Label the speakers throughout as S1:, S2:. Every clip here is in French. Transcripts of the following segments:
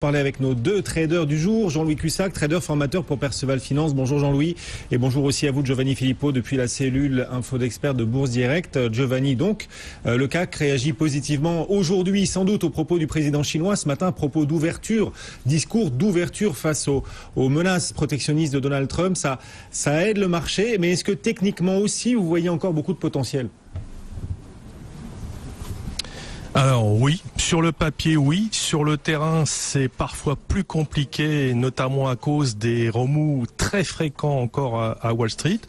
S1: Parler avec nos deux traders du jour, Jean-Louis Cussac, trader formateur pour Perceval Finance. Bonjour Jean-Louis et bonjour aussi à vous Giovanni Filippo depuis la cellule Info d'Experts de Bourse Direct. Giovanni, donc, le CAC réagit positivement aujourd'hui sans doute au propos du président chinois ce matin, propos d'ouverture, discours d'ouverture face aux menaces protectionnistes de Donald Trump. Ça aide le marché, mais est-ce que techniquement aussi vous voyez encore beaucoup de potentiel ?
S2: Alors oui, sur le papier oui, sur le terrain c'est parfois plus compliqué, notamment à cause des remous très fréquents encore à Wall Street.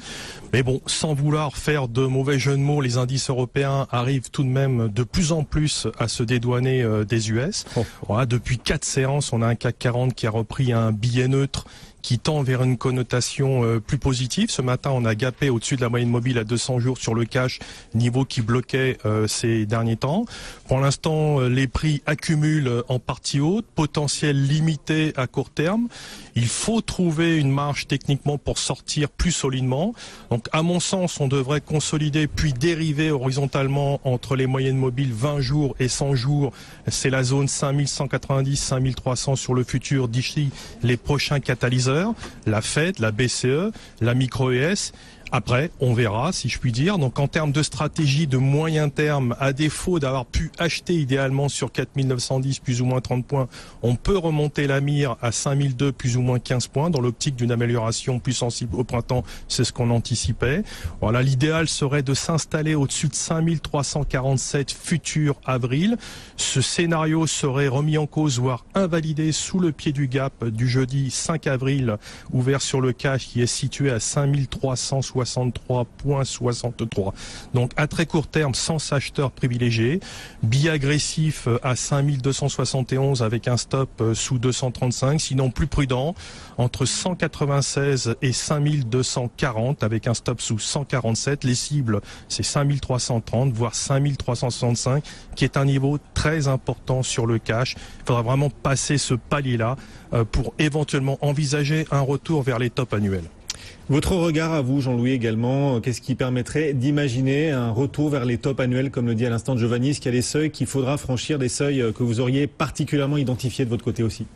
S2: Mais bon, sans vouloir faire de mauvais jeux de mots, les indices européens arrivent tout de même de plus en plus à se dédouaner des US. Voilà, depuis 4 séances, on a un CAC 40 qui a repris un billet neutre qui tend vers une connotation plus positive. Ce matin, on a gapé au-dessus de la moyenne mobile à 200 jours sur le cash, niveau qui bloquait ces derniers temps. Pour l'instant, les prix accumulent en partie haute, potentiel limité à court terme. Il faut trouver une marge techniquement pour sortir plus solidement. Donc, à mon sens, on devrait consolider puis dériver horizontalement entre les moyennes mobiles 20 jours et 100 jours. C'est la zone 5190, 5300 sur le futur d'ici les prochains catalyseurs. La Fed, la BCE, la micro-ES. Après, on verra, si je puis dire. Donc, en termes de stratégie de moyen terme, à défaut d'avoir pu acheter idéalement sur 4910 plus ou moins 30 points, on peut remonter la mire à 5002 plus ou moins 15 points dans l'optique d'une amélioration plus sensible au printemps. C'est ce qu'on anticipait. Voilà, l'idéal serait de s'installer au-dessus de 5347 futur avril. Ce scénario serait remis en cause, voire invalidé sous le pied du gap du jeudi 5 avril, ouvert sur le cash qui est situé à 5363,63. Donc à très court terme, sans acheteur privilégié, billet agressif à 5271 avec un stop sous 235, sinon plus prudent, entre 196 et 5240 avec un stop sous 147. Les cibles, c'est 5330, voire 5365, qui est un niveau très important sur le cash. Il faudra vraiment passer ce palier-là pour éventuellement envisager un retour vers les tops annuels.
S1: Votre regard à vous, Jean-Louis, également, qu'est-ce qui permettrait d'imaginer un retour vers les tops annuels, comme le dit à l'instant Giovanni? Est-ce qu'il y a des seuils qu'il faudra franchir, des seuils que vous auriez particulièrement identifiés de votre côté aussi?